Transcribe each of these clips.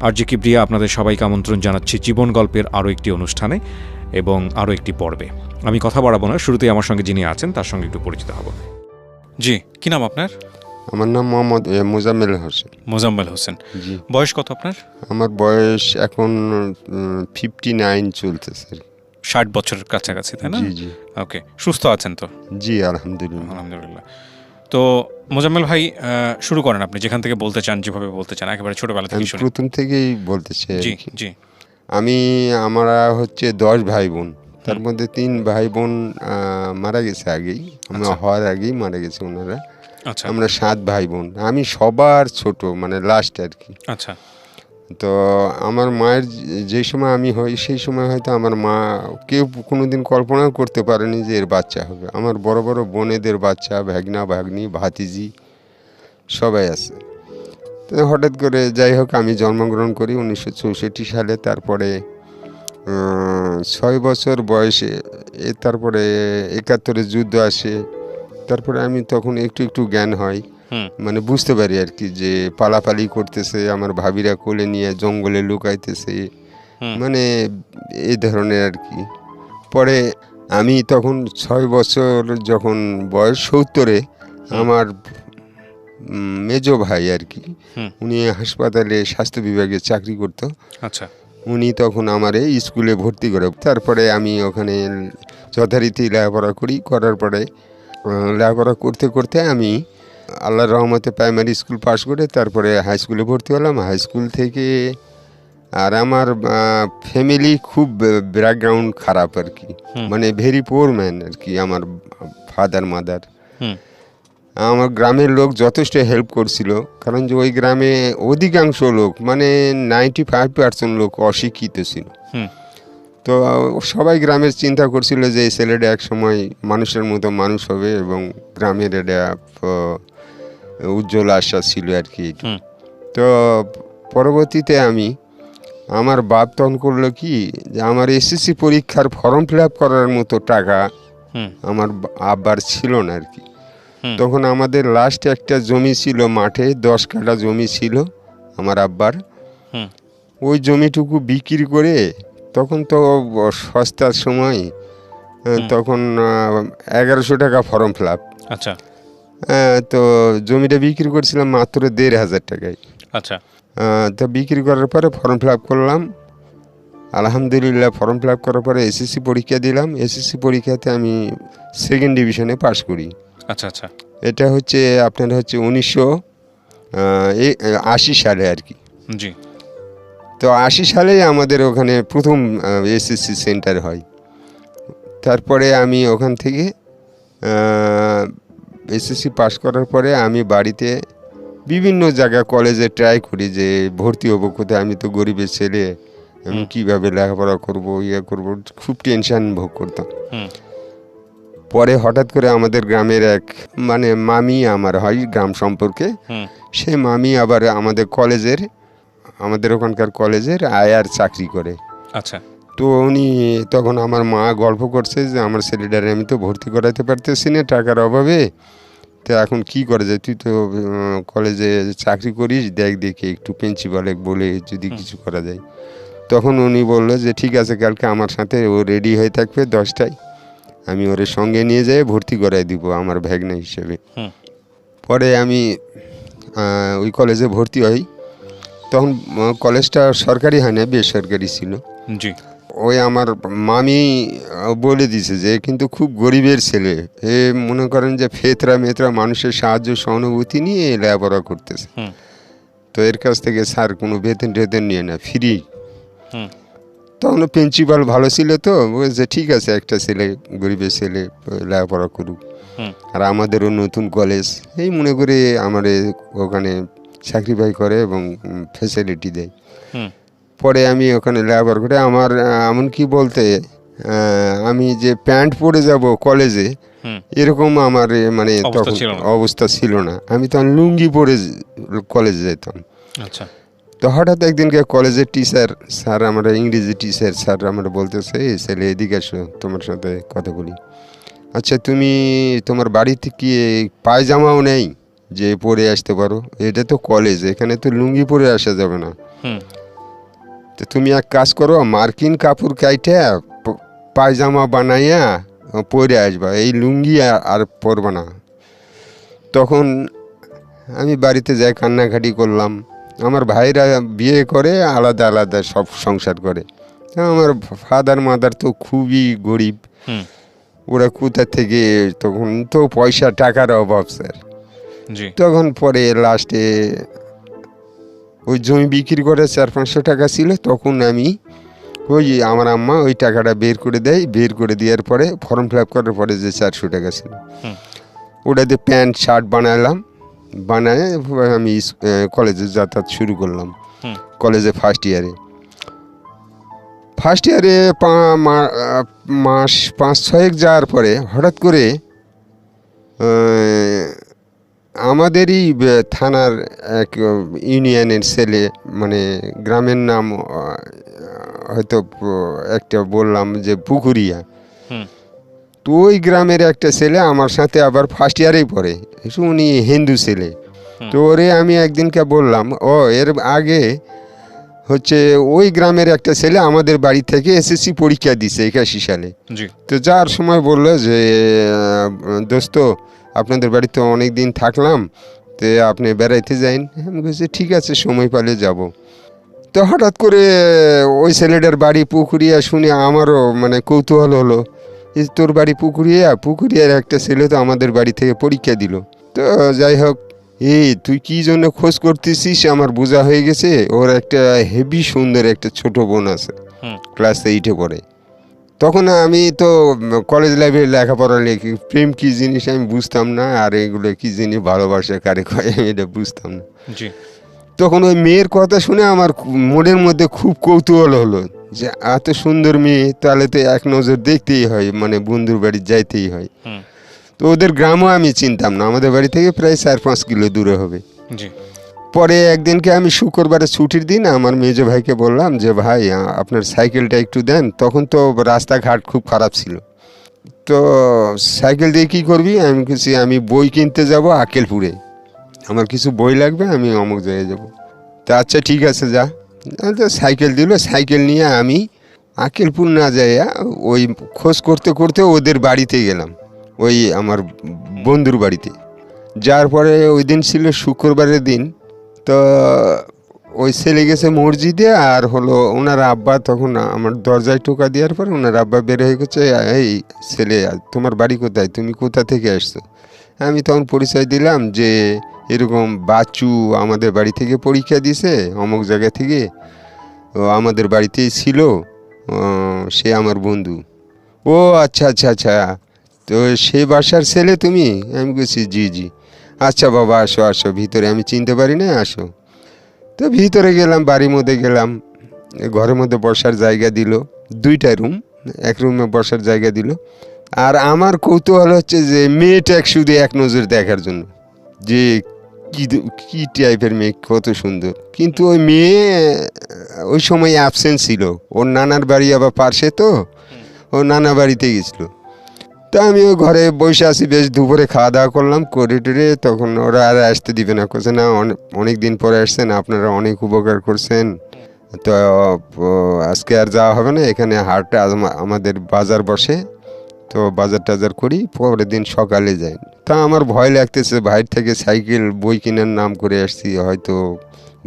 RJ Kibria আপনাদের সবাইকে আমন্ত্রণ জানাচ্ছি জীবন গল্পের আরও একটি অনুষ্ঠানে এবং আরও একটি পর্বে। আমি কথা বাড়াবো না, শুরুতেই আমার সঙ্গে যিনি আছেন তার সঙ্গে একটু পরিচিত হব। জি, কি নাম আপনার? আমার নাম মোহাম্মদ মোজাম্মেল হোসেন। মোজাম্মেল হোসেন। জি। বয়স কত আপনার? আমার বয়স এখন 59 চলতেছে। 60 বছরের কাছাকাছি, তাই না? জি জি। ওকে, সুস্থ আছেন তো? জি আলহামদুলিল্লাহ। আলহামদুলিল্লাহ। তো মোজাম্মেল ভাই, শুরু করেন আপনি যেখান থেকে বলতে চান, যেভাবে বলতে চান, একেবারে ছোটবেলা থেকে শুনি। প্রথম থেকেই বলতে চাই। জি জি। আমরা হচ্ছে 10 ভাই বোন, তার মধ্যে 3 ভাই বোন মারা গেছে আগেই, আমরা হওয়ার আগেই মারা গেছে ওনারা। আচ্ছা। আমরা 7 ভাই বোন, আমি সবার ছোট, মানে লাস্ট আর কি। আচ্ছা। তো আমার মায়ের যে সময় আমি হই সেই সময় হয়তো আমার মা কেউ কোনোদিন কল্পনাও করতে পারেনি যে এর বাচ্চা হবে। আমার বড় বড় বোনেদের বাচ্চা, ভাগনা ভাগ্নি ভাতিজি সবাই আছে। তো হঠাৎ করে যাই হোক আমি জন্মগ্রহণ করি 1964 সালে। তারপরে 6 বছর বয়সে তারপরে 71-এর যুদ্ধ আসে। তারপরে আমি তখন একটু একটু জ্ঞান হয়, মানে বুঝতে পারি আর কি যে পালাপালি করতেছে, আমার ভাবিরা কোলে নিয়ে জঙ্গলে লুকাইতেছে, মানে এই ধরনের আর কি। পরে আমি তখন 6 বছর যখন বয়স 70-এ আমার মেজো ভাই আর কি, উনি হাসপাতালে স্বাস্থ্য বিভাগে চাকরি করতো। আচ্ছা। উনি তখন আমার এই স্কুলে ভর্তি করে। তারপরে আমি ওখানে যথারীতি লেখাপড়া করি। করার পরে লেখাপড়া করতে করতে আমি আল্লাহর রহমতে প্রাইমারি স্কুল পাশ করে তারপরে হাই স্কুলে ভর্তি হলাম। হাই স্কুল থেকে আর আমার ফ্যামিলি খুব ব্যাকগ্রাউন্ড খারাপ আর কি, মানে ভেরি পুয়ার ম্যান আর কি। আমার ফাদার মাদার, আমার গ্রামের লোক যথেষ্ট হেল্প করছিল, কারণ যে ওই গ্রামে অধিকাংশ লোক, মানে 95% লোক অশিক্ষিত ছিল। তো সবাই গ্রামের চিন্তা করছিল যে এই ছেলেটা এক সময় মানুষের মতো মানুষ হবে এবং গ্রামের এটা উজ্জ্বল আশা ছিল আর কি। তো পরবর্তীতে আমার বাপ তখন করলো কি, যে আমার এসএসসি পরীক্ষার ফর্ম ফিল আপ করার মতো টাকা আমার আব্বার ছিল না আর কি। তখন আমাদের লাস্ট একটা জমি ছিল মাঠে, 10 কাঠা জমি ছিল আমার আব্বার। ওই জমিটুকু বিক্রি করে, তখন তো সস্তার সময়, তখন 1100 টাকা ফর্ম ফিল আপ। আচ্ছা। তো জমিটা বিক্রি করছিলাম মাত্র 1500 টাকায়। আচ্ছা। তো বিক্রি করার পরে ফর্ম ফিল আপ করলাম। আলহামদুলিল্লাহ ফর্ম ফিল আপ করার পরে এসএসসি পরীক্ষা দিলাম। এসএসসি পরীক্ষাতে আমি 2nd ডিভিশনে পাশ করি। আচ্ছা আচ্ছা। এটা হচ্ছে আপনার হচ্ছে 1980 সালে আর কি। জি। তো 80 সালেই আমাদের ওখানে প্রথম এসএসসি সেন্টার হয়। তারপরে আমি ওখান থেকে এসএসসি পাশ করার পরে আমি বাড়িতে বিভিন্ন জায়গা কলেজে ট্রাই করি যে ভর্তি হবো কোথায়। আমি তো গরিবের ছেলে, আমি কীভাবে লেখাপড়া করবো, করবো, খুব টেনশন ভোগ করতাম। পরে হঠাৎ করে আমাদের গ্রামের এক মানে মামি আমার হয় গ্রাম সম্পর্কে, সে মামি আবার আমাদের ওখানকার কলেজের আয়ার চাকরি করে। আচ্ছা। তো উনি তখন আমার মা গল্প করছে যে আমার ছেলেটারে আমি তো ভর্তি করাতে পারতেছি না টাকার অভাবে, তো এখন কি করা যায়, তুই তো কলেজে চাকরি করিস, দেখি একটু প্রিন্সিপালে বলে যদি কিছু করা যায়। তখন উনি বললো যে ঠিক আছে, কালকে আমার সাথে ও রেডি হয়ে থাকবে 10টায়, আমি ওর সঙ্গে নিয়ে যাই ভর্তি করাই দিব আমার ভাগনা হিসেবে। পরে আমি ওই কলেজে ভর্তি হই। তখন কলেজটা সরকারি হয় না, বেসরকারি ছিল। জি। ওই আমার মামি বলে দিছে যে কিন্তু খুব গরিবের ছেলে, এ মনে করেন যে ফেতরা মেতরা মানুষের সাহায্য সহানুভূতি নিয়ে লেখাপড়া করতেছে, তো এর কাছ থেকে স্যার কোনো বেতন টেতন নিয়ে না, ফ্রি। তখন প্রিন্সিপাল ভালো ছিল, তো বলছে ঠিক আছে একটা ছেলে, গরিবের ছেলে লেখাপড়া করুক, আর আমাদেরও নতুন কলেজ, এই মনে করে আমার ওখানে স্যাক্রিফাই করে এবং ফ্যাসিলিটি দেয়। পরে আমি ওখানে লেখাপড়া করে আমার এমনকি বলতে আমি যে প্যান্ট পরে যাব কলেজে এরকম আমার মানে তখন অবস্থা ছিল না। আমি তখন লুঙ্গি পরে কলেজে যেতাম। আচ্ছা। তো হঠাৎ একদিনকে কলেজের টিচার স্যার, আমরা ইংরেজি টিচার স্যার, আমরা বলতেছে এই ছেলে এদিকে আসো, তোমার সাথে কথা বলি। আচ্ছা তুমি তোমার বাড়িতে কি পায়জামাও নেই যে পরে আসতে পারো? এটা তো কলেজ, এখানে তো লুঙ্গি পরে আসা যাবে না। তো তুমি এক কাজ করো, মার্কিন কাপড় কাইটে পায়জামা বানাইয়া পরে আসবা, এই লুঙ্গি আর পরবা না। তখন আমি বাড়িতে যাই, কান্নাকাটি করলাম। আমার ভাইরা বিয়ে করে আলাদা আলাদা সব সংসার করে। আমার ফাদার মাদার তো খুবই গরিব, ওরা কোথা থেকে, তখন তো পয়সা টাকার অভাব স্যার। জি তখন পরে লাস্টে ওই জমি বিক্রি করে 400-500 টাকা ছিল, তখন আমি ওই আমার আম্মা ওই টাকাটা বের করে দেয়। বের করে দেওয়ার পরে ফর্ম ফিল আপ করার পরে যে 400 টাকা ছিল, ওটা দিয়ে প্যান্ট শার্ট বানালাম। বানায় আমি কলেজে যাতায়াত শুরু করলাম। কলেজে ফার্স্ট ইয়ারে মাস 5-6 যাওয়ার পরে হঠাৎ করে আমাদেরই থানার এক ইউনিয়নের ছেলে, মানে গ্রামের নাম হয়তো একটা বললাম যে পুকুরিয়া, তো ওই গ্রামের একটা ছেলে আমার সাথে আবার ফার্স্ট ইয়ারেই পড়ে, উনি হিন্দু ছেলে। তো ওরে আমি একদিনকে বললাম, এর আগে হচ্ছে ওই গ্রামের একটা ছেলে আমাদের বাড়ি থেকে এসএসসি পরীক্ষা দিছে 81 সালে। তো যাওয়ার সময় বললো যে দোস্ত, আপনাদের বাড়িতে অনেক দিন থাকলাম, তো আপনি বেড়াইতে যাইন। আমি বলছি ঠিক আছে, সময় পেলে যাব। তো হঠাৎ করে ওই ছেলেটার বাড়ি পুকুরিয়া শুনে আমারও মানে কৌতূহল হলো, তোর বাড়ি পুকুরিয়ার একটা ছেলে তো আমাদের বাড়ি থেকে পরীক্ষা দিল। তো যাই হোক, তুই কি জন্য খোঁজ করতেছিস আমার বোঝা হয়ে গেছে। ওর একটা হেভি সুন্দর একটা ছোট বোন আছে, ক্লাস 8-এ পড়ে। তখন আমি তো কলেজ লাইফে লেখাপড়া লিখি, প্রেম কী জিনিস আমি বুঝতাম না, আর এগুলো কী জিনিস ভালোবাসা কারে কয় আমি এটা বুঝতাম না। তখন ওই মেয়ের কথা শুনে আমার মনের মধ্যে খুব কৌতূহল হলো যে এত সুন্দর মেয়ে, তাহলে তো এক নজর দেখতেই হয়, মানে বন্ধুর বাড়ি যাইতেই হয়। তো ওদের গ্রামও আমি চিনতাম না, আমাদের বাড়ি থেকে প্রায় 4-5 কিলো দূরে হবে। পরে একদিনকে আমি শুক্রবারে ছুটির দিন আমার মেজো ভাইকে বললাম যে ভাই আপনার সাইকেলটা একটু দেন। তখন তো রাস্তাঘাট খুব খারাপ ছিল, তো সাইকেল দিয়ে কী করবি? আমি কিছু, আমি বই কিনতে যাব আকেলপুরে, আমার কিছু বই লাগবে, আমি অমুক জায়গায় যাব। তা আচ্ছা ঠিক আছে যা। সাইকেল দিল, সাইকেল নিয়ে আমি আকেলপুর না যাইয়া ওই খোঁজ করতে করতে ওদের বাড়িতে গেলাম, ওই আমার বন্ধুর বাড়িতে। যার পরে ওই দিন ছিল শুক্রবারের দিন। তো ওই ছেলে গেছে মসজিদে, আর হলো ওনার আব্বা তখন আমার দরজায় টোকা দেওয়ার পর ওনার আব্বা বের হয়ে গেছে, এই ছেলে তোমার বাড়ি কোথায়, তুমি কোথা থেকে আসছো? আমি তখন পরিচয় দিলাম যে এরকম বাচ্চু আমাদের বাড়ি থেকে পরীক্ষা দিছে অমুক জায়গা থেকে, আমাদের বাড়িতেই ছিল, সে আমার বন্ধু। ও আচ্ছা আচ্ছা আচ্ছা, তো সে বাসার ছেলে তুমি? আমি বলছি জি। আচ্ছা বাবা আসো আসো ভিতরে, আমি চিনতে পারি না, আসো। তো ভিতরে গেলাম, বাড়ির মধ্যে গেলাম, ঘরের মধ্যে বসার জায়গা দিল, 2টা রুম, এক রুমে বসার জায়গা দিল। আর আমার কৌতূহল হচ্ছে যে মেয়েটা শুধু এক নজর দেখার জন্য যে কী টাইপের মেয়ে, কত সুন্দর। কিন্তু ওই মেয়ে ওই সময় অ্যাবসেন্ট ছিল, ওর নানার বাড়ি আবার পাশে, তো ও নানা বাড়িতে গেছিলো। তা আমি ওই ঘরে বসে আছি, বেশ দুপুরে খাওয়া দাওয়া করলাম করে টরে, তখন ওরা আর আসতে দিবে না, করছে না অনেক দিন পরে আসছেন, আপনারা অনেক উপকার করছেন, তো আজকে আর যাওয়া হবে না, এখানে হাটে আমাদের বাজার বসে, তো বাজার টাজার করি, পরের দিন সকালে যাই। তা আমার ভয় লাগতেছে, ভাইয়ের থেকে সাইকেল বই কেনার নাম করে আসছি, হয়তো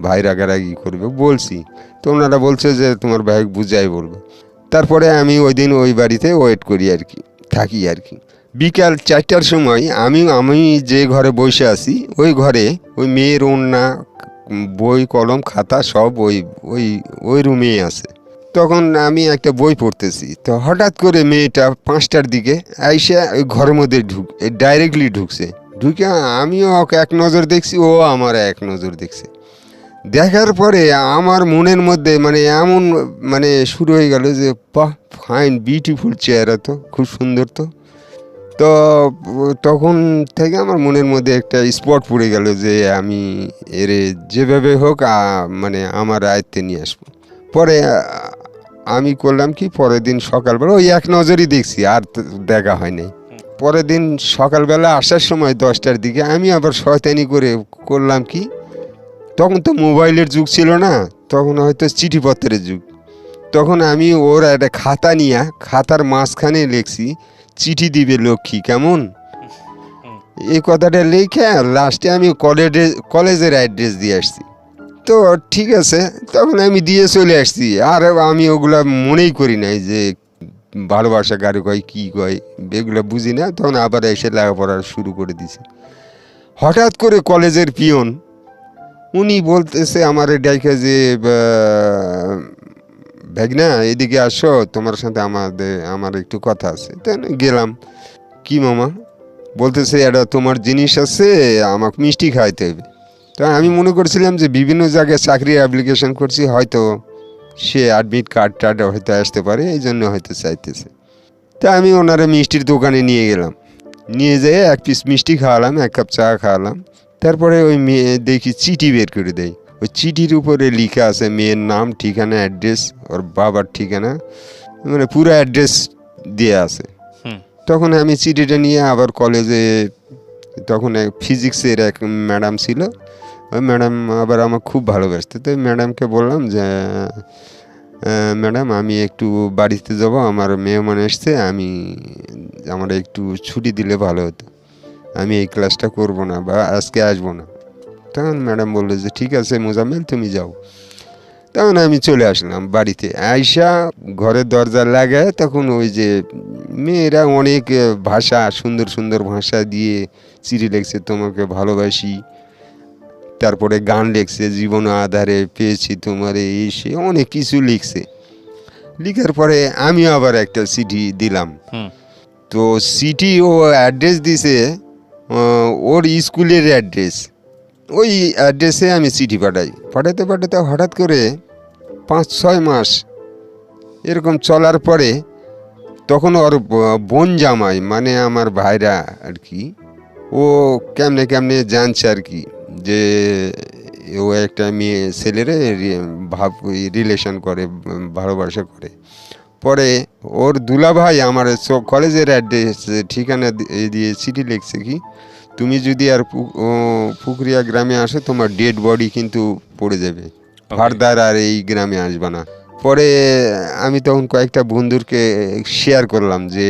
ভাই রাগারাগি করবে বলছি। তো ওনারা বলছে যে তোমার ভাই বুঝাই বলবো। তারপরে আমি ওই দিন ওই বাড়িতে ওয়েট করি আর কি, থাকি আর কি। বিকাল 4টার সময় আমি যে ঘরে বসে আছি ওই ঘরে ওই মেয়ের ওড়না, বই কলম খাতা সব ওই রুমেই আছে। তখন আমি একটা বই পড়তেছি, তো হঠাৎ করে মেয়েটা 5টার দিকে আইসা ওই ঘরের মধ্যে ডাইরেক্টলি ঢুকছে। ঢুকে আমিও ওকে এক নজর দেখছি, ও আমার এক নজর দেখছে। দেখার পরে আমার মনের মধ্যে মানে এমন মানে শুরু হয়ে গেল যে বাহ, ফাইন বিউটিফুল চেহারা, তো খুব সুন্দর। তো তখন থেকে আমার মনের মধ্যে একটা স্পট পড়ে গেল যে আমি এরে যেভাবে হোক মানে আমার আয়ত্তে নিয়ে আসবো। পরে আমি করলাম কি, পরের দিন সকালবেলা ওই এক নজরই দেখছি, আর দেখা হয়নি। পরের দিন সকালবেলা আসার সময় 10টার দিকে আমি আবার শয়তানি করে করলাম কি, তখন তো মোবাইলের যুগ ছিল না, তখন হয়তো চিঠিপত্রের যুগ। তখন আমি ওর একটা খাতা নিয়ে খাতার মাঝখানে লিখছি, চিঠি দিবে লক্ষ্মী কেমন, এই কথাটা লিখে লাস্টে আমি কলেজের অ্যাড্রেস দিয়ে আসছি। তো ঠিক আছে, তখন আমি দিয়ে চলে আসছি। আর আমি ওগুলা মনেই করি নাই যে ভালোবাসা কারো কয় কী কয়, এগুলো বুঝি না। তখন আবার এসে লেখাপড়া শুরু করে দিছি। হঠাৎ করে কলেজের পিয়ন উনি বলতেছে আমার ডাইকে যে ভাগনা এদিকে আসো, তোমার সাথে আমার একটু কথা আছে। তাই গেলাম। কি মামা? বলতেছে এটা তোমার জিনিস আছে, আমাকে মিষ্টি খাইতে হবে। তা আমি মনে করছিলাম যে বিভিন্ন জায়গায় চাকরির অ্যাপ্লিকেশন করছি, হয়তো সে অ্যাডমিট কার্ড হয়তো আসতে পারে, এই জন্য হয়তো চাইতেছে। তা আমি ওনারা মিষ্টির দোকানে নিয়ে গেলাম, নিয়ে যেয়ে এক পিস মিষ্টি খাওয়ালাম, এক কাপ চা খাওয়ালাম। তারপরে ওই মেয়ে দেখি চিঠি বের করে দেয়। ওই চিঠির উপরে লেখা আছে মেয়ের নাম, ঠিকানা, অ্যাড্রেস, ওর বাবার ঠিকানা, মানে পুরো অ্যাড্রেস দেওয়া আছে। তখন আমি চিঠিটা নিয়ে আবার কলেজে, তখন ফিজিক্সের এক ম্যাডাম ছিল, ওই ম্যাডাম আবার আমার খুব ভালোবাসতো। তো ম্যাডামকে বললাম যে ম্যাডাম আমি একটু বাড়িতে যাব, আমার মেহমান এসছে, আমার একটু ছুটি দিলে ভালো হতো, আমি এই ক্লাসটা করব না বা আজকে আসবো না। তখন ম্যাডাম বললো যে ঠিক আছে মোজাম্মেল, তুমি যাও। তখন আমি চলে আসলাম বাড়িতে। আয়সা ঘরের দরজা লাগায়, তখন ওই যে মেয়েরা অনেক ভাষা, সুন্দর সুন্দর ভাষা দিয়ে চিঠি লিখছে, তোমাকে ভালোবাসি। তারপরে গান লিখছে, জীবন আধারে পেয়েছি তোমার, এই সে অনেক কিছু লিখছে। লিখার পরে আমি আবার একটা চিঠি দিলাম। তো চিঠি ও অ্যাড্রেস দিছে ওর স্কুলের অ্যাড্রেস, ওই অ্যাড্রেসে আমি চিঠি পাঠাতে হঠাৎ করে 5-6 মাস এরকম চলার পরে তখন ওর বোন জামাই, মানে আমার ভাইরা আর কি, ও কেমনে জানছে আর কি যে ও একটা মেয়ে ছেলেরে রিলেশন করে, ভালোবাসা করে। পরে ওর দুলাভাই আমার কলেজের অ্যাড্রেস ঠিকানা দিয়ে চিঠি লিখছে কি, তুমি যদি আর পুকুরিয়া গ্রামে আসো, তোমার ডেড বডি কিন্তু পড়ে যাবে, ফার্দার আর এই গ্রামে আসবে না। পরে আমি তখন কয়েকটা বন্ধুকে শেয়ার করলাম যে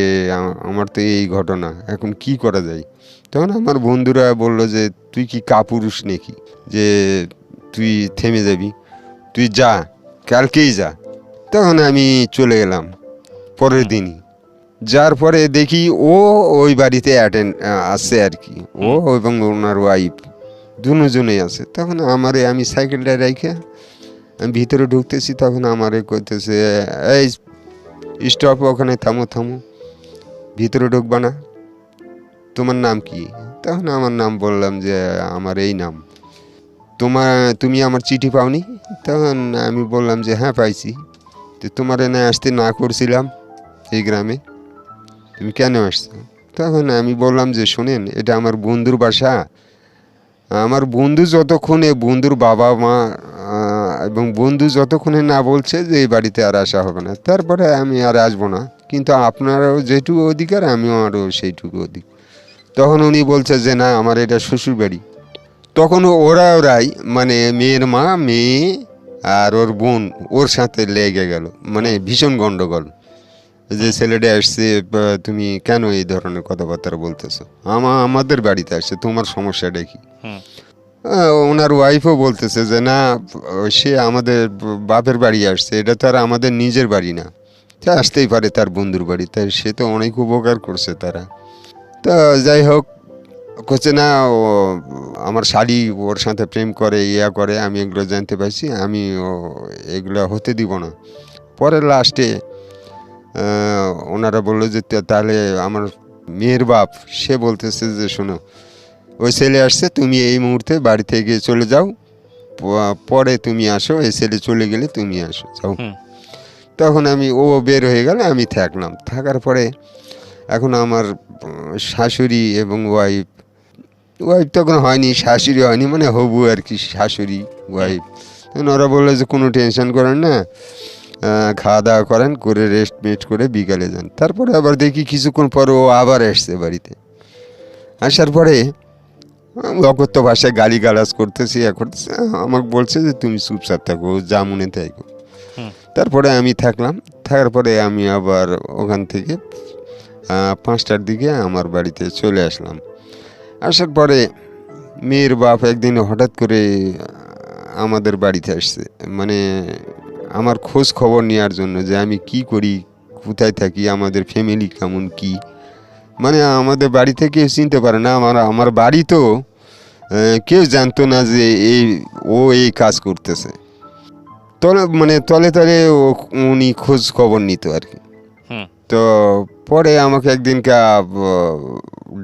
আমার তো এই ঘটনা, এখন কি করা যায়। তখন আমার বন্ধুরা বলল যে তুই কি কাপুরুষ নাকি যে তুই থেমে যাবি, তুই যা, কালকেই যা। তখন আমি চলে গেলাম পরের দিনই। যার পরে দেখি ও ওই বাড়িতে আসছে আর কি, ও এবং ওনার ওয়াইফ দুজনেই আছে। তখন আমি সাইকেলটা রেখে আমি ভিতরে ঢুকতেছি, তখন আমারে কইতেছে এই স্টপ, ওখানে থামো, ভিতরে ঢুকবা না, তোমার নাম কি? তখন আমার নাম বললাম যে আমার এই নাম। তুমি আমার চিঠি পাওনি? তখন আমি বললাম যে হ্যাঁ পাইছি। তো তোমার এনে আসতে না করছিলাম এই গ্রামে, তুমি কেন আসছো? তখন আমি বললাম যে শোনেন, এটা আমার বন্ধুর বাসা, আমার বন্ধু যতক্ষণে, বন্ধুর বাবা মা এবং বন্ধু যতক্ষণে না বলছে যে এই বাড়িতে আর আসা হবে না, তারপরে আমি আর আসবো না। কিন্তু আপনারও যেটুকু অধিকার, আমিও আরও সেইটুকু অধিকার। তখন উনি বলছে যে না, আমার এটা শ্বশুর বাড়ি। তখন ওরাই মানে মেয়ের মা, মেয়ে আর ওর বোন ওর সাথে লেগে গেল, মানে ভীষণ গন্ডগোল যে ছেলেটা আসছে, তুমি কেন এই ধরনের কথাবার্তা বলতেছো, আমাদের বাড়িতে আসছে, তোমার সমস্যাটা কি? ওনার ওয়াইফও বলতেছে যে না, সে আমাদের বাপের বাড়ি আসছে, এটা তো আর আমাদের নিজের বাড়ি না, তা আসতেই পারে তার বন্ধুর বাড়ি, তাই সে তো অনেক উপকার করছে তারা। তা যাই হোক, করছে না ও আমার শালি ওর সাথে প্রেম করে, করে, আমি এগুলো জানতে পারছি, আমি এগুলো হতে দিব না। পরে লাস্টে ওনারা বললো যে তাহলে আমার মেয়ের বাপ সে বলতেছে যে শোনো, ওই ছেলে আসছে, তুমি এই মুহূর্তে বাড়ি থেকে চলে যাও, পরে তুমি আসো, এই ছেলে চলে গেলে তুমি আসো, যাও। তখন ও বের হয়ে গেল, আমি থাকলাম। থাকার পরে এখন আমার শাশুড়ি এবং ওয়াইফ তখন হয়নি, শাশুড়ি হয়নি, মানে হবু আর কি, শাশুড়ি ওয়াইফ। তখন ওরা বললো যে কোনো টেনশন করেন না, খাওয়া দাওয়া করেন, করে রেস্ট করে বিকালে যান। তারপরে আবার দেখি কিছুক্ষণ পর ও আবার আসছে বাড়িতে। আসার পরে আমি অকথ্য ভাষায় গালিগালাজ করতেছি করতেছি, আমাকে বলছে যে তুমি চুপচাপ থাকো, যা মনে থাকো। তারপরে আমি থাকলাম, থাকার পরে আমি আবার ওখান থেকে 5টার দিকে আমার বাড়িতে চলে আসলাম। আসার পরে মেয়ের বাপ একদিন হঠাৎ করে আমাদের বাড়িতে আসছে, মানে আমার খোঁজ খবর নেওয়ার জন্য, যে আমি কি করি, কোথায় থাকি, আমাদের ফ্যামিলি কেমন কি। মানে আমাদের বাড়িতে কেউ চিনতে পারে না, আমার বাড়ি তো কেউ জানতো না যে এই কাজ করতেছে। মানে তলে তলে উনি খোঁজ খবর নিত আর কি। তো পরে আমাকে একদিনকে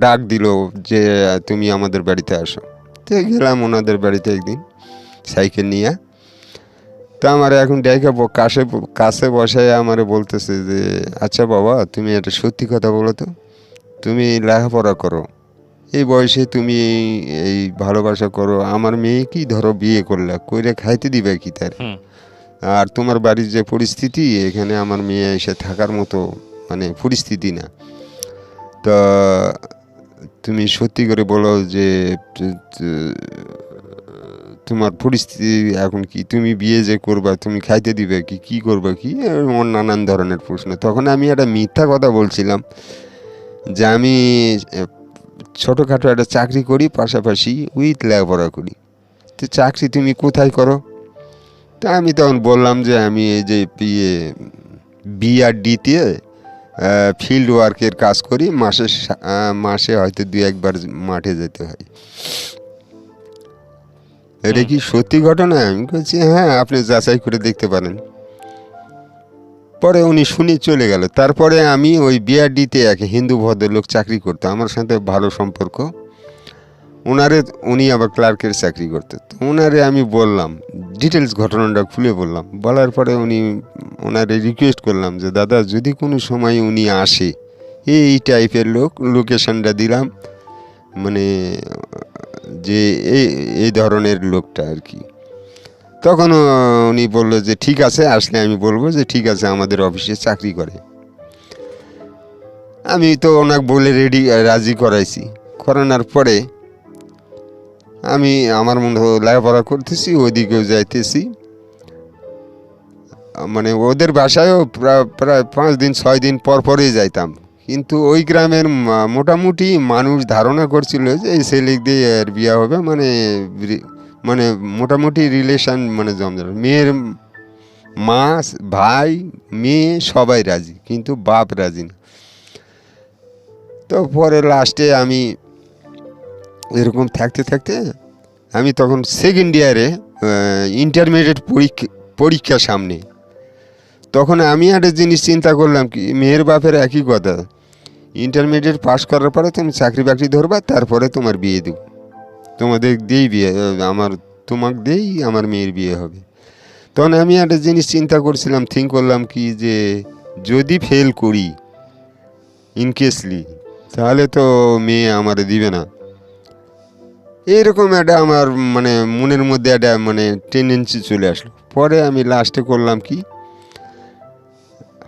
ডাক দিল যে তুমি আমাদের বাড়িতে আসো। তো গেলাম ওনাদের বাড়িতে একদিন সাইকেল নিয়ে। তো আমার এখন ডাইকা কাছে বসায় আমারে বলতেছে যে আচ্ছা বাবা, তুমি একটা সত্যি কথা বলো তো, তুমি লেখাপড়া করো, এই বয়সে তুমি এই ভালোবাসা করো, আমার মেয়ে কি ধরো বিয়ে করলে কইরে খাইতে দিবে কি তার, আর তোমার বাড়ির যে পরিস্থিতি, এখানে আমার মেয়ে এসে থাকার মতো মানে পরিস্থিতি না। তো তুমি সত্যি করে বলো যে তোমার পরিস্থিতি এখন কি, তুমি বিয়ে যে করবা, তুমি খাইতে দিবে কি, কি করবা কি, এমন নানান ধরনের প্রশ্ন। তখন আমি একটা মিথ্যা কথা বলছিলাম যে আমি ছোটোখাটো একটা চাকরি করি, পাশাপাশি উইথ লেখাপড়া করি। তো চাকরি তুমি কোথায় করো? তা আমি তখন বললাম যে আমি এই যে বিআরডিতে ফিল্ড ওয়ার্কের কাজ করি, মাসে হয়তো 2-1বার মাঠে যেতে হয়। এটা কি সত্যি ঘটনা? আমি বলছি হ্যাঁ, আপনি যাচাই করে দেখতে পারেন। পরে উনি শুনে চলে গেল। তারপরে আমি ওই বিআরডিতে এক হিন্দু ভদ্রলোক চাকরি করতো, আমার সাথে ভালো সম্পর্ক। উনি আবার ক্লার্কের চাকরি করতেন। তো ওনারে আমি বললাম, ডিটেলস ঘটনাটা খুলে বললাম। বলার পরে ওনারে রিকোয়েস্ট করলাম যে দাদা, যদি কোনো সময় উনি আসে, এই টাইপের লোকেশনটা দিলাম, মানে যে এই ধরনের লোকটা আর কি। তখন উনি বললো যে ঠিক আছে, আসলে আমি বলবো যে ঠিক আছে, আমাদের অফিসে চাকরি করে। আমি তো ওনাকে বলে রাজি করাইছি। করানোর পরে আমি আমার মনে লেখাপড়া করতেছি, ওইদিকেও যাইতেছি। মানে ওদের বাসায়ও প্রায় 5 দিন 6 দিন পরই যাইতাম। কিন্তু ওই গ্রামের মোটামুটি মানুষ ধারণা করছিল যে এই ছেলে দিয়ে এর বিয়ে হবে, মানে মোটামুটি রিলেশন, মানে জমজমাট। মেয়ের মা, ভাই, মেয়ে সবাই রাজি, কিন্তু বাপ রাজি না। তো পরে লাস্টে আমি এরকম থাকতে থাকতে আমি তখন সেকেন্ড ইয়ারে ইন্টারমিডিয়েট পরীক্ষা সামনে। তখন আমি একটা জিনিস চিন্তা করলাম কি, মেয়ের বাপের একই কথা, ইন্টারমিডিয়েট পাস করার পরে তুমি চাকরি বাকরি ধরবা, তারপরে তোমার বিয়ে দেব, তোমাকে দিয়েই আমার মেয়ের বিয়ে হবে। তখন আমি একটা জিনিস চিন্তা করছিলাম, করলাম কি যে যদি ফেল করি ইনকেসলি, তাহলে তো মেয়ে আমার দিবে না। এইরকম একটা আমার মানে মনের মধ্যে একটা মানে টেন্ডেন্সি চলে আসলো। পরে আমি লাস্টে করলাম কি,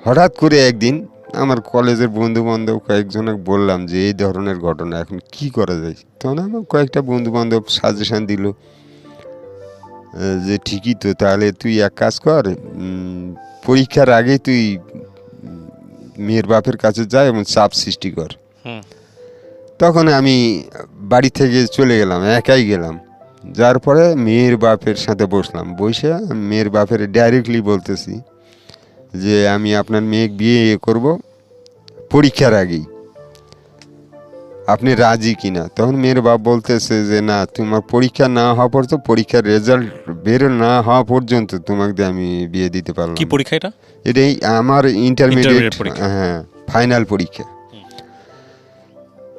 হঠাৎ করে একদিন আমার কলেজের বন্ধুবান্ধব কয়েকজনকে বললাম যে এই ধরনের ঘটনা, এখন কি করা যায়। তখন আমার কয়েকটা বন্ধুবান্ধব সাজেশান দিল যে ঠিকই তো, তাহলে তুই এক কাজ কর, পরীক্ষার আগে তুই মেয়ের বাপের কাছে যা এবং চাপ সৃষ্টি কর। তখন আমি বাড়ি থেকে চলে গেলাম, একাই গেলাম। যার পরে মেয়ের বাপের সাথে বসলাম, বসে মেয়ের বাপের ডাইরেক্টলি বলতেছি যে আমি আপনার মেয়েকে বিয়ে করব পরীক্ষার আগেই, আপনি রাজি কিনা। তখন মেয়ের বাপ বলতেছে যে না, তোমার পরীক্ষা না হওয়া পর্যন্ত, পরীক্ষার রেজাল্ট বের না হওয়া পর্যন্ত তোমাকে আমি বিয়ে দিতে পারলাম। কি পরীক্ষা এটা? এটাই আমার ইন্টারমিডিয়েট, পরীক্ষা। হ্যাঁ, ফাইনাল পরীক্ষা।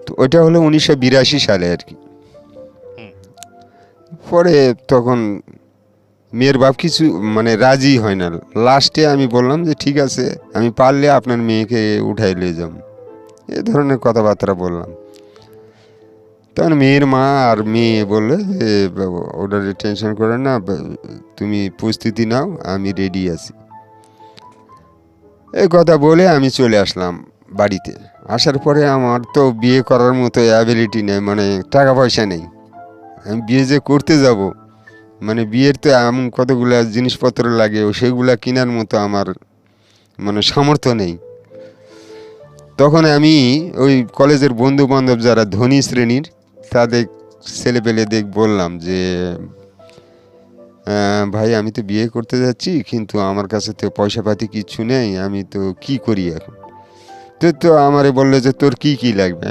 তো ওইটা হলো 1982 সালে আর কি। পরে তখন মেয়ের বাপ কিছু মানে রাজি হয় না। লাস্টে আমি বললাম যে ঠিক আছে, আমি পারলে আপনার মেয়েকে উঠাই নিয়ে যাব, এ ধরনের কথাবার্তা বললাম। তখন মেয়ের মা আর মেয়ে বললে যে ওটা টেনশন করে না, তুমি প্রস্তুতি নাও, আমি রেডি আছি। এই কথা বলে আমি চলে আসলাম বাড়িতে। আসার পরে আমার তো বিয়ে করার মতো অ্যাবিলিটি নেই, মানে টাকা পয়সা নেই। আমি বিয়ে যে করতে যাব, মানে বিয়ের তো এমন কতগুলা জিনিসপত্র লাগে, ও সেগুলা কেনার মতো আমার মানে সামর্থ্য নেই। তখন আমি ওই কলেজের বন্ধু বান্ধব যারা ধনী শ্রেণীর, তাদের ছেলেপেলেদের বললাম যে ভাই আমি তো বিয়ে করতে যাচ্ছি, কিন্তু আমার কাছে তো পয়সা পাতি কিচ্ছু নেই, আমি তো কি করি এখন। তো আমারে বললো যে তোর কি কি লাগবে।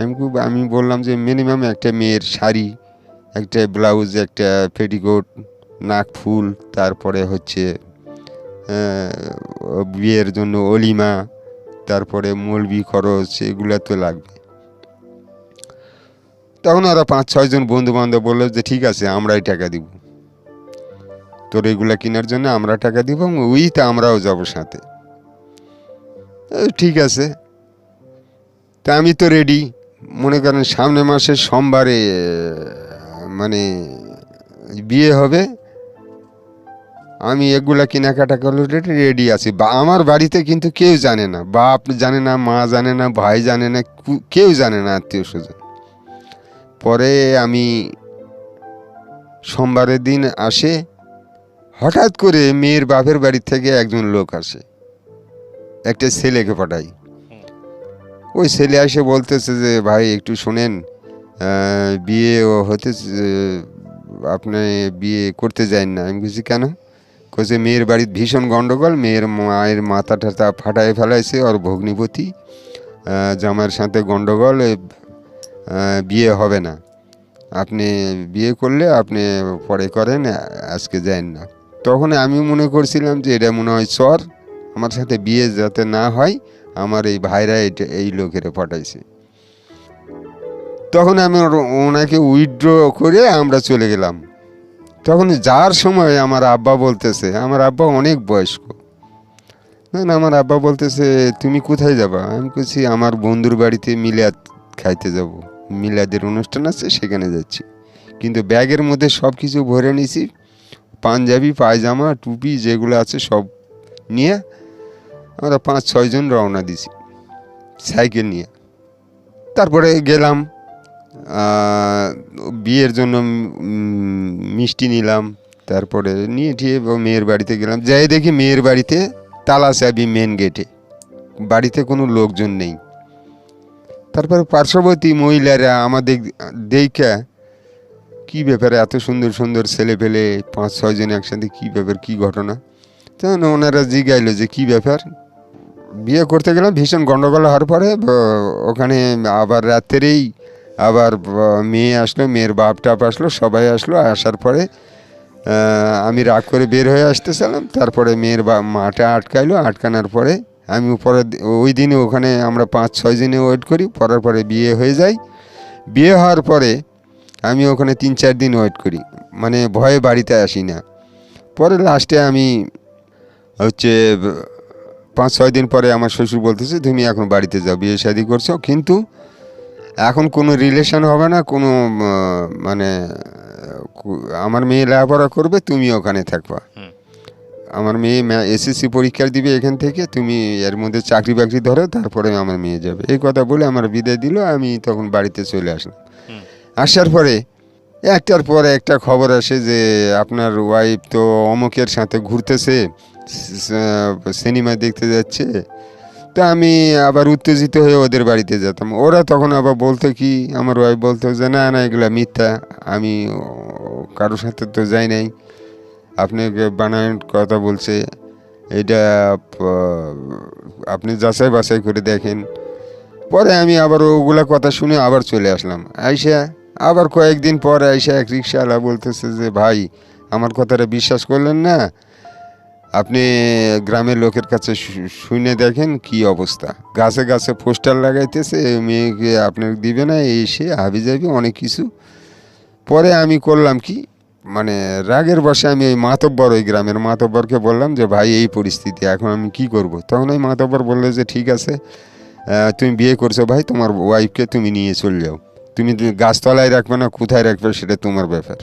আমি বললাম যে মিনিমাম একটা মেয়ের শাড়ি, একটা ব্লাউজ, একটা পেটিকোট, নাক ফুল, তারপরে হচ্ছে বিয়ের জন্য অলিমা, তারপরে মলবি খরচ, এগুলো তো লাগবে। তখন ওরা 5-6 জন বন্ধু বান্ধব বললো যে ঠিক আছে আমরাই টাকা দিব, তোর এগুলা কেনার জন্য আমরা টাকা দিব, উইথ আমরাও যাব সাথে। ঠিক আছে, তা আমি তো রেডি। মনে করেন সামনে মাসের সোমবারে মানে বিয়ে হবে, আমি এগুলা কেনাকাটা করলে রেডি আছি। বা আমার বাড়িতে কিন্তু কেউ জানে না, বাপ জানে না, মা জানে না, ভাই জানে না, কেউ জানে না, আত্মীয় স্বজন। পরে আমি সোমবারের দিন আসে, হঠাৎ করে মেয়ের বাপের বাড়ি থেকে একজন লোক আসে, একটা ছেলেকে পাঠাই। ওই ছেলে এসে বলতেছে যে ভাই একটু শোনেন, বিয়ে হতে, আপনি বিয়ে করতে যান না। আমি বলছি কেন? কইছে মেয়ের বাড়ির ভীষণ গন্ডগোল, মেয়ের মায়ের মাথা টাথা ফাটায় ফেলাইছে, ওর ভগ্নিপতি জামাইয়ের সাথে গন্ডগোল, বিয়ে হবে না, আপনি বিয়ে করলে আপনি পরে করেন, আজকে যান না। তখন আমি মনে করছিলাম যে এটা মনে হয় চর, আমার সাথে বিয়ে যাতে না হয়, আমার এই ভাইরা এই লোকেরা পাঠাইছে। তখন আমি ওনাকে উইথড্র করে আমরা চলে গেলাম। তখন যার সময় আমার আব্বা বলতেছে, আমার আব্বা অনেক বয়স্ক, না আমার আব্বা বলতেছে তুমি কোথায় যাবা? আমি বলছি আমার বন্ধুর বাড়িতে মিলাদ খাইতে যাব, মিলাদের অনুষ্ঠান আছে, সেখানে যাচ্ছি। কিন্তু ব্যাগের মধ্যে সব কিছু ভরে নিয়েছি, পাঞ্জাবি, পায়জামা, টুপি যেগুলো আছে সব নিয়ে আমরা 5-6 জন রওনা দিছি সাইকেল নিয়ে। তারপরে গেলাম, বিয়ের জন্য মিষ্টি নিলাম, তারপরে নিয়ে ঠিয়ে মেয়ের বাড়িতে গেলাম। যাই দেখি মেয়ের বাড়িতে তালা চাবি মেন গেটে, বাড়িতে কোনো লোকজন নেই। তারপরে পার্শ্ববর্তী মহিলারা আমাদের দেখা, কী ব্যাপারে এত সুন্দর সুন্দর ছেলে পেলে 5-6 জন একসাথে, কী ব্যাপার, কী ঘটনা? তখন ওনারা জিগাইলো যে কী ব্যাপার। বিয়ে করতে গেলাম, ভীষণ গন্ডগোল হওয়ার পরে ওখানে আবার রাত্রেই আবার মেয়ে আসলো, মেয়ের বাপ টাপ আসলো, সবাই আসলো। আসার পরে আমি রাগ করে বের হয়ে আসতেছিলাম, তারপরে মেয়ের মাটা আটকাইলো, আটকানোর পরে আমি পরে ওই দিনে ওখানে আমরা 5-6 দিনে ওয়েট করি, পরের পরে বিয়ে হয়ে যায়। বিয়ে হওয়ার পরে আমি ওখানে 3-4 দিন ওয়েট করি, মানে ভয়ে বাড়িতে আসি না। পরে লাস্টে আমি হচ্ছে 5-6 দিন পরে আমার শ্বশুর বলতেছে তুমি এখন বাড়িতে যাও, বিয়ে শাদি করছো, কিন্তু এখন কোনো রিলেশন হবে না, কোনো মানে আমার মেয়ে লেখাপড়া করবে, তুমি ওখানে থাকবা। আমার মেয়ে এসএসসি পরীক্ষা দিবে এখান থেকে, তুমি এর মধ্যে চাকরি বাকরি ধরো, তারপরে আমার মেয়ে যাবে। এই কথা বলে আমার বিদায় দিল। আমি তখন বাড়িতে চলে আসলাম। আসার পরে একটার পর একটা খবর আসে যে আপনার ওয়াইফ তো অমুকের সাথে ঘুরতেছে, সিনেমা দেখতে যাচ্ছে। তো আমি আবার উত্তেজিত হয়ে ওদের বাড়িতে যেতাম। ওরা তখন আবার বলতো কি, আমার ওয়াইফ বলতো যে না না এগুলো মিথ্যা, আমি কারোর সাথে তো যাই নাই, আপনাকে বানানোর কথা বলছে, এটা আপনি যাচাই বাছাই করে দেখেন। পরে আমি আবার ওগুলা কথা শুনে আবার চলে আসলাম। আইসা আবার কয়েকদিন পর আইসা এক রিক্সাওয়ালা বলতেছে যে ভাই আমার কথাটা বিশ্বাস করলেন না, আপনি গ্রামের লোকের কাছে শুনে দেখেন কি অবস্থা, গাছে গাছে পোস্টার লাগাইতেছে, মেয়েকে আপনাকে দিবে না, এসে হাবি যাবি অনেক কিছু। পরে আমি করলাম কি, মানে রাগের বশে আমি ওই মাতব্বর, ওই গ্রামের মাতব্বরকে বললাম যে ভাই এই পরিস্থিতি, এখন আমি কি করব। তখন ওই মাতব্বর বললো যে ঠিক আছে, তুমি বিয়ে করছো ভাই, তোমার ওয়াইফকে তুমি নিয়ে চলে যাও, তুমি গাছতলায় রাখবে না কোথায় রাখবে সেটা তোমার ব্যাপার।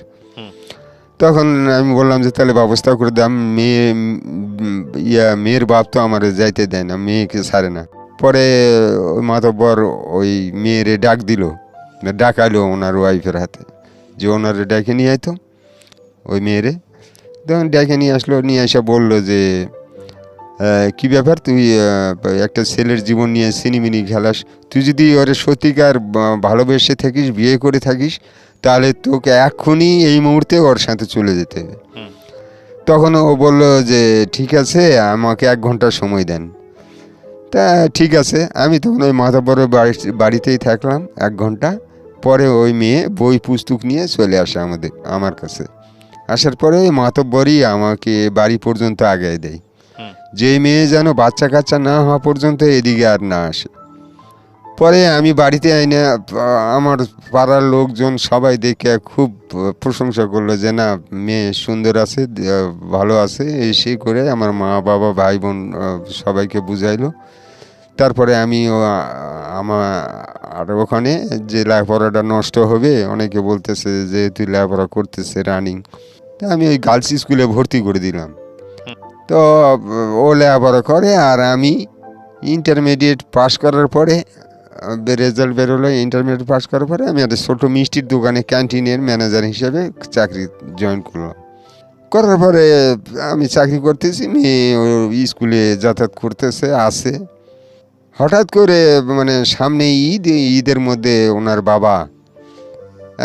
তখন আমি বললাম যে তাহলে ব্যবস্থা করে দাম, মেয়ের বাপ তো আমার যাইতে দেয় না, মেয়েকে ছাড়ে না। পরে ওই মাতব্বর ওই মেয়েরে ডাক দিল, ডাকালো ওনার ওয়াইফের হাতে, যে ওনারে ডেকে নিয়ে আইতো ওই মেয়েরে। তখন ডেকে নিয়ে আসলো, নিয়ে এসে বললো যে কী ব্যাপার, তুই একটা ছেলের জীবন নিয়ে সিনিমিনি খেলাস, তুই যদি ওরে সত্যিকার ভালোবেসে থাকিস, বিয়ে করে থাকিস, তাহলে তোকে এক্ষুনি এই মুহূর্তে ওর সাথে চলে যেতে হবে। তখন ও বলল যে ঠিক আছে, আমাকে 1 ঘন্টা সময় দেন। তা ঠিক আছে, আমি তখন ওই মাথাবরের বাড়িতেই থাকলাম 1 ঘন্টা। পরে ওই মেয়ে বই পুস্তক নিয়ে চলে আসে আমার কাছে। আসার পরে ওই মাতব্বরই আমাকে বাড়ি পর্যন্ত আগায় দেয়, যে মেয়ে যেন বাচ্চা কাচ্চা না হওয়া পর্যন্ত এদিকে আর না আসে। পরে আমি বাড়িতে আইনে আমার পাড়ার লোকজন সবাই দেখে খুব প্রশংসা করলো যে না, মেয়ে সুন্দর আছে, ভালো আছে, এই সেই করে আমার মা বাবা ভাই বোন সবাইকে বুঝাইলো। তারপরে আমি আমার আর ওখানে যে লেখাপড়াটা নষ্ট হবে, অনেকে বলতেছে যে তুই লেখাপড়া করতেছে রানিং, তা আমি ওই গার্লস স্কুলে ভর্তি করে দিলাম। তো ও লেখাপড়া করে আর আমি ইন্টারমিডিয়েট পাস করার পরে রেজাল্ট বেরোলো। ইন্টারমিডিয়েট পাস করার পরে আমি একটা ছোটো মিষ্টির দোকানে ক্যান্টিনের ম্যানেজার হিসেবে চাকরি জয়েন করলাম। করার পরে আমি চাকরি করতেছি, মেয়ে স্কুলে যাতায়াত করতেছে আসে। হঠাৎ করে মানে সামনে ঈদের মধ্যে ওনার বাবা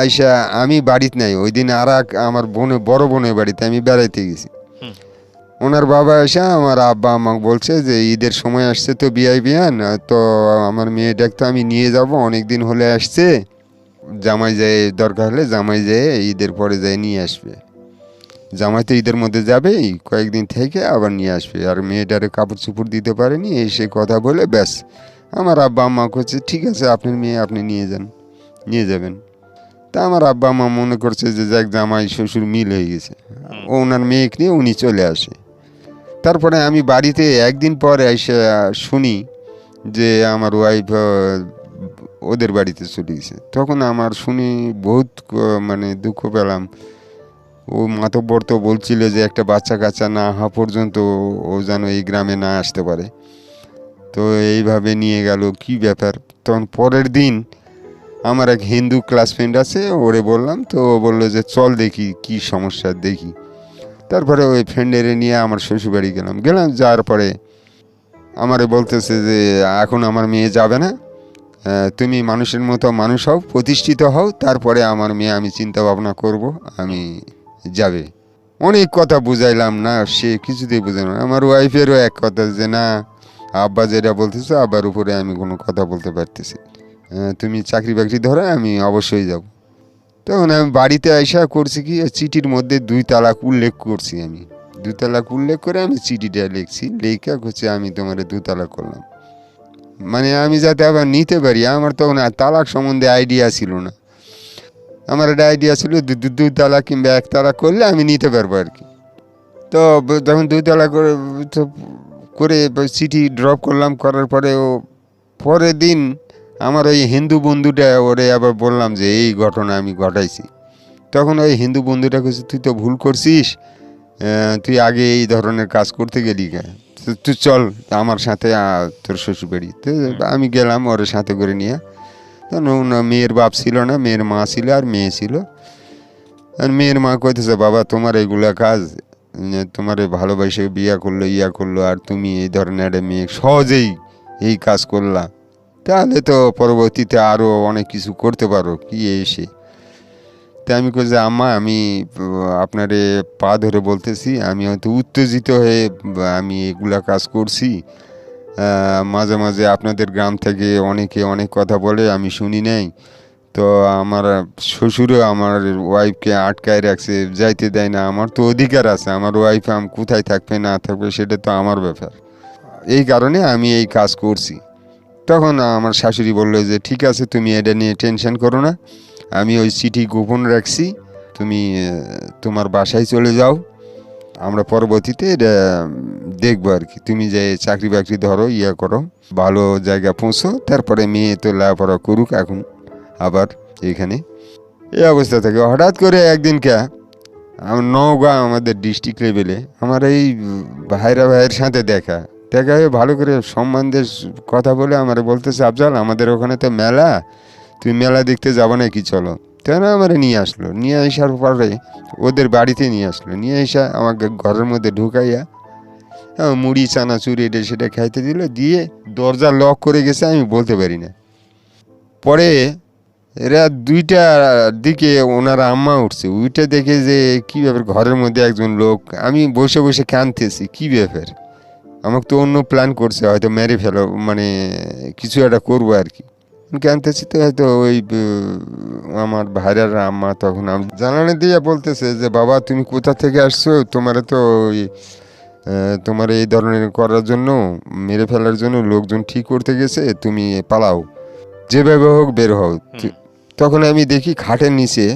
আইসা, আমি বাড়িতে নাই ওই দিন, আর আমার বড় বোনের বাড়িতে আমি বেড়াইতে গেছি। ওনার বাবা এসে আমার আব্বা আমাকে বলছে যে ঈদের সময় আসছে তো বিয়ান, তো আমার মেয়ে ডাকতো, আমি নিয়ে যাব, অনেক দিন হলে আসছে, জামাই যায়, দরকার হলে জামাই যায় ঈদের পরে যায় নিয়ে আসবে। জামাই তো ঈদের মধ্যে যাবে, কয়েকদিন থেকে আবার নিয়ে আসবে, আর মেয়েটারে কাপড় চুপড় দিতে পারেনি, এই সে কথা বলে ব্যাস। আমার আব্বা আম্মা করছে ঠিক আছে, আপনার মেয়ে আপনি নিয়ে যাবেন। তা আমার আব্বা আম্মা মনে করছে যে যাক জামাই শ্বশুর মিল হয়ে গেছে, ওনার মেয়েকে নিয়ে উনি চলে আসে। তারপরে আমি বাড়িতে একদিন পরে এসে শুনি যে আমার ওয়াইফ ওদের বাড়িতে চলে গেছে। তখন আমার শুনি বহুত মানে দুঃখ পেলাম। ও মাতব্বর তো বলছিল যে একটা বাচ্চা কাচ্চা না হওয়া পর্যন্ত ও যেন এই গ্রামে না আসতে পারে। তো এইভাবে নিয়ে গেল, কি ব্যাপার। তখন পরের দিন আমার এক হিন্দু ক্লাস ফ্রেন্ড আছে, ওরে বললাম, তো ও বললো যে চল দেখি কি সমস্যা দেখি। তারপরে ওই ফ্রেন্ডেরে নিয়ে আমার শ্বশুরবাড়ি গেলাম। যাওয়ার পরে আমারে বলতেছে যে এখন আমার মেয়ে যাবে না, তুমি মানুষের মতো মানুষ হও, প্রতিষ্ঠিত হও, তারপরে আমার মেয়ে আমি চিন্তা ভাবনা করব, আমি যাবে। অনেক কথা বুঝাইলাম, না সে কিছুতেই বুঝাইল না। আমার ওয়াইফেরও এক কথা যে না, আব্বা যেটা বলতেছে আব্বার উপরে আমি কোনো কথা বলতে পারতেছি, তুমি চাকরি বাকরি ধরো, আমি অবশ্যই যাব। তখন আমি বাড়িতে আইসা করছি কি, চিঠির মধ্যে 2 তালাক উল্লেখ করছি। আমি 2 তালাক উল্লেখ করে আমি চিঠিটা লিখছি, লেখা করছি আমি তোমার 2 তালাক করলাম, মানে আমি যাতে আবার নিতে পারি। আমার তখন তালাক সম্বন্ধে আইডিয়া ছিল না, আমার একটা আইডিয়া ছিল 2 তালাক কিংবা 1 তালাক করলে আমি নিতে পারবো আর কি। তো যখন 2 তালাক করে চিঠি ড্রপ করলাম, করার পরে ও পরের দিন আমার ওই হিন্দু বন্ধুটা, ওরে আবার বললাম যে এই ঘটনা আমি ঘটাইছি। তখন ওই হিন্দু বন্ধুটা বলছে তুই তো ভুল করছিস, তুই আগে এই ধরনের কাজ করতে গেলি কে, তুই চল আমার সাথে তোর শ্বশুরবাড়ি। তো আমি গেলাম ওর সাথে করে নিয়ে। তখন মেয়ের বাপ ছিল না, মেয়ের মা ছিল আর মেয়ে ছিল। আর মেয়ের মা কইতেছে বাবা তোমার এগুলা কাজ, তোমার ভালোবাসে বিয়া করলো করলো, আর তুমি এই ধরনের একটা মেয়ে সহজেই এই কাজ করলা, তাহলে তো পরবর্তীতে আরও অনেক কিছু করতে পারো কি এসে। তাই আমি কই যে আম্মা, আমি আপনারে পা ধরে বলতেছি, আমি হয়তো উত্তেজিত হয়ে আমি এগুলা কাজ করছি। মাঝে মাঝে আপনাদের গ্রাম থেকে অনেকে অনেক কথা বলে, আমি শুনি নাই। তো আমার শ্বশুরও আমার ওয়াইফকে আটকায় রাখছে, যাইতে দেয় না। আমার তো অধিকার আছে, আমার ওয়াইফ কোথায় থাকবে না থাকবে সেটা তো আমার ব্যাপার, এই কারণে আমি এই কাজ করছি। তখন আমার শাশুড়ি বললো যে ঠিক আছে, তুমি এটা নিয়ে টেনশন করো না, আমি ওই চিঠি গোপন রাখছি, তুমি তোমার বাসায় চলে যাও, আমরা পরবর্তীতে এটা দেখবো আর কি। তুমি যে চাকরি বাকরি ধরো, করো, ভালো জায়গা পৌঁছো, তারপরে মেয়ে তো লেখাপড়া করুক এখন আবার এখানে। এই অবস্থা থাকে। হঠাৎ করে একদিন আমার নওগাঁ আমাদের ডিস্ট্রিক্ট লেভেলে আমার এই ভাইয়ের সাথে দেখা হয়ে ভালো করে সম্বন্ধের কথা বলে আমার বলতেছে আফজাল, আমাদের ওখানে তো মেলা, তুই মেলা দেখতে যাবো নাকি, চলো। তারা আমার নিয়ে আসলো, নিয়ে আসার পরে ওদের বাড়িতে নিয়ে আসলো, নিয়ে এসে আমাকে ঘরের মধ্যে ঢুকাইয়া মুড়ি চানাচুর এটা সেটা খাইতে দিল, দিয়ে দরজা লক করে গেছে, আমি বলতে পারি না। পরে এরা 2টার দিকে ওনার আম্মা উঠছে, উঠে দেখে যে কী ব্যাপার, ঘরের মধ্যে একজন লোক। আমি বসে বসে কাঁদতেছি, কী ব্যাপার, আমাকে তো অন্য প্ল্যান করছে, হয়তো মেরে ফেলো, মানে কিছু একটা করবো আর কি। কাঁদতেছি তো হয়তো ওই আমার ভাইরার আম্মা তখন জানানে দিয়ে বলতেছে যে বাবা তুমি কোথা থেকে আসছো, তোমার তো ওই তোমার এই ধরনের করার জন্য, মেরে ফেলার জন্য লোকজন ঠিক করতে গেছে, তুমি পালাও, যেভাবে হোক বের হও। তখন আমি দেখি খাটের নিচে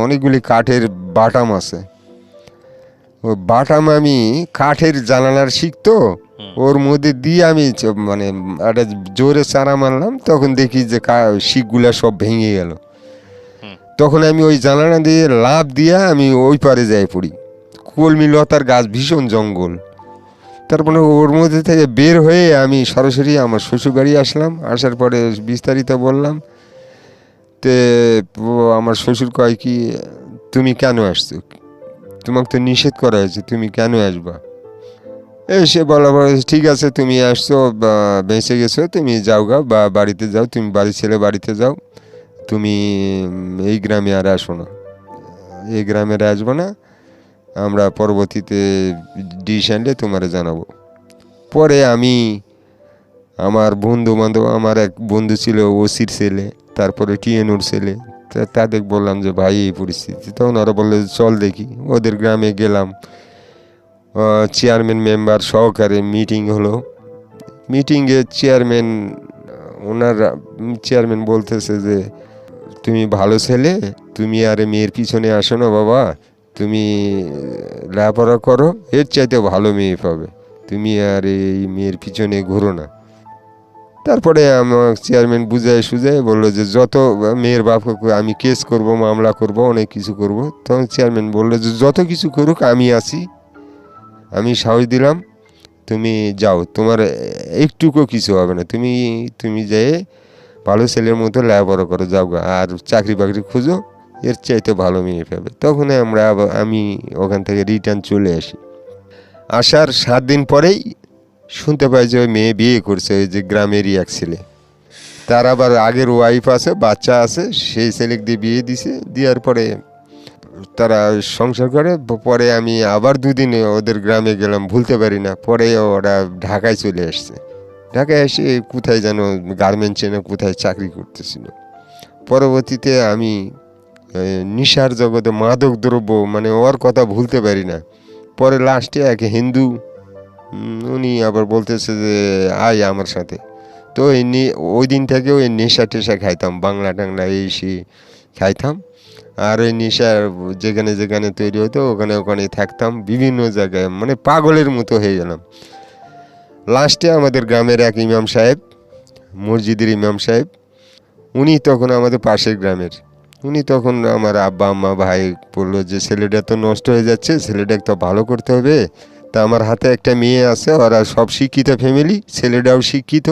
অনেকগুলি কাঠের বাটাম আছে, ও বাটাম আমি কাঠের জানালার শিখতো, ওর মধ্যে দিয়ে আমি মানে একটা জোরে চারা মারলাম, তখন দেখি যে শিকগুলা সব ভেঙে গেল। তখন আমি ওই জানালা দিয়ে লাফ দিয়ে আমি ওই পারে যাই পড়ি, কলমি লতার গাছ, ভীষণ জঙ্গল। তারপরে ওর মধ্যে থেকে বের হয়ে আমি সরাসরি আমার শ্বশুর বাড়ি আসলাম। আসার পরে বিস্তারিত বললাম, তে আমার শ্বশুর কয় কি তুমি কেন আসছো, তোমাকে তো নিষেধ করা হয়েছে, তুমি কেন আসবা। সে বলা ঠিক আছে তুমি আসছো, বেঁচে গেছো, তুমি যাও গা, বা বাড়িতে যাও, তুমি বাড়ি ছেলে বাড়িতে যাও, তুমি এই গ্রামে আর আসো না, এই গ্রামে আর আসবো না, আমরা পরবর্তীতে ডিসিশন নিয়ে তোমার জানাবো। পরে আমি আমার বন্ধু বান্ধব, আমার এক বন্ধু ছিল ওসির ছেলে, তারপরে টিএনওর ছেলে, তাদের বললাম যে ভাই এই পরিস্থিতি। তখন ওরা বললো চল দেখি। ওদের গ্রামে গেলাম, চেয়ারম্যান মেম্বার সহকারে মিটিং হলো। মিটিংয়ে চেয়ারম্যান বলতেছে যে তুমি ভালো ছেলে, তুমি আর মেয়ের পিছনে আসো না বাবা, তুমি লেখাপড়া করো, এর চাইতে ভালো মেয়ে পাবে, তুমি আর এই মেয়ের পিছনে ঘুরো না। তারপরে আমার চেয়ারম্যান বুঝায় সুঝায় বললো যে যত মেয়ের বাপকে আমি কেস করব, মামলা করব, অনেক কিছু করব। তখন চেয়ারম্যান বললো যে যত কিছু করুক আমি আছি, আমি সাহস দিলাম, তুমি যাও, তোমার একটুকু কিছু হবে না, তুমি যেয়ে ভালো ছেলের মতো লেখাপড়া করো, যাও গা, আর চাকরি বাকরি খুঁজো, এর চাইতে ভালো মেয়ে পাবে। তখন আমি ওখান থেকে রিটার্ন চলে আসি। আসার 7 দিন পরেই শুনতে পাই যে ওই মেয়ে বিয়ে করছে, ওই যে গ্রামেরই এক ছেলে, তার আবার আগের ওয়াইফ আছে, বাচ্চা আছে, সেই ছেলেকে দিয়ে বিয়ে দিছে। দেওয়ার পরে তারা সংসার করে। পরে আমি আবার 2 দিন ওদের গ্রামে গেলাম, ভুলতে পারি না। পরে ওরা ঢাকায় চলে আসছে, ঢাকায় এসে কোথায় যেন গার্মেন্টসে না কোথায় চাকরি করতেছিল। পরবর্তীতে আমি নেশার জগতে, মাদক দ্রব্য, মানে ওর কথা ভুলতে পারি না। পরে লাস্টে এক হিন্দু, উনি আবার বলতেছে যে আয় আমার সাথে। তো ওই দিন থেকে ওই নেশা টেশা খাইতাম, বাংলা টাংলা এই সে খাইতাম, আর ওই নেশা যেখানে যেখানে তৈরি হতো ওখানে ওখানে থাকতাম, বিভিন্ন জায়গায়, মানে পাগলের মতো হয়ে গেলাম। লাস্টে আমাদের গ্রামের এক ইমাম সাহেব, মসজিদের ইমাম সাহেব, উনি তখন আমাদের পাশের গ্রামের, উনি তখন আমার আব্বা আম্মা ভাই বললো যে ছেলেটা তো নষ্ট হয়ে যাচ্ছে, ছেলেটাকে তো ভালো করতে হবে। তা আমার হাতে একটা মেয়ে আছে, ওরা সব শিক্ষিত ফ্যামিলি, ছেলেটাও শিক্ষিত,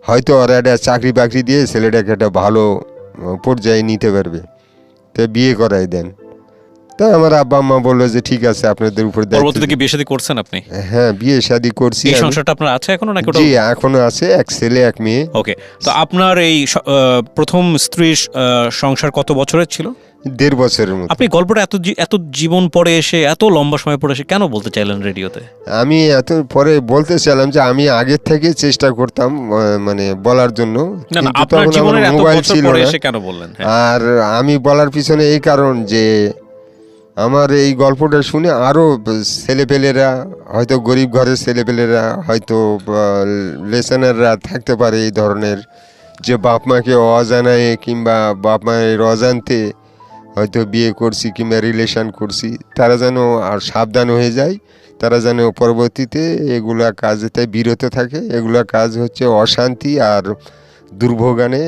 হয়তো ওরা একটা চাকরি বাকরি দিয়ে ছেলেটাকে একটা ভালো পর্যায়ে নিতে পারবে, তো বিয়ে করাই দেন। তা আমার আব্বা আম্মা বললো যে ঠিক আছে, আপনাদের উপর পরবর্তীতে কি বিয়ে শাদী করছেন আপনি? হ্যাঁ, বিয়ে শাদী করছি। এই সংসারটা আপনার আছে এখনো নাকি? জি, এখনো আছে, এক ছেলে এক মেয়ে। ওকে, তো আপনার এই প্রথম স্ত্রীর সংসার কত বছরের ছিল? 1.5 বছরের মতো। আপনি গল্পটা এত জীবন পরে এসে, এত লম্বা সময় পরে এসে কেন বলতে চাইলেন রেডিওতে? আমি এত পরে বলতে চাইলাম যে আমি আগের থেকে চেষ্টা করতাম মানে বলার জন্য, না, আপনার জীবনের এত বছর পরে এসে কেন বললেন? আর আমি বলার পিছনে এই কারণ যে আমার এই গল্পটা শুনে আরও ছেলেপেলেরা, হয়তো গরিব ঘরের ছেলেপেলেরা, হয়তো লেসনাররা থাকতে পারে এই ধরনের, যে বাপ মাকে অজানায় কিংবা বাপ মায়ের অজান্তে হয়তো বিয়ে করছি কিংবা রিলেশন করছি, তারা যেন আর সাবধান হয়ে যায়, তারা যেন পরবর্তীতে এগুলা কাজেতে বিরত থাকে। এগুলা কাজ হচ্ছে অশান্তি আর দুর্ভোগানে।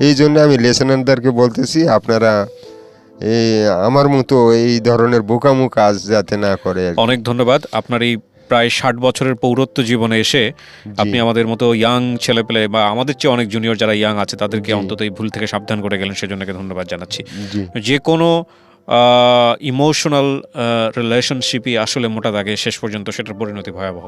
এই জন্য আমি লেসনারদেরকে বলতেছি, আপনারা এই আমার মতো এই ধরনের বোকামো কাজ যাতে না করে। অনেক ধন্যবাদ। আপনার এই প্রায় 60 বছরের পৌরত্ব জীবনে এসে আপনি আমাদের মতো ইয়াং ছেলেপেলে বা আমাদের চেয়ে অনেক জুনিয়র যারা ইয়াং আছে তাদেরকে জি। অন্তত এই ভুল থেকে সাবধান করে গেলেন, সেজন্য ধন্যবাদ জানাচ্ছি। জি যে কোনো ইমোশনাল রিলেশনশিপই আসলে মোটা দাগে শেষ পর্যন্ত সেটার পরিণতি ভয়াবহ।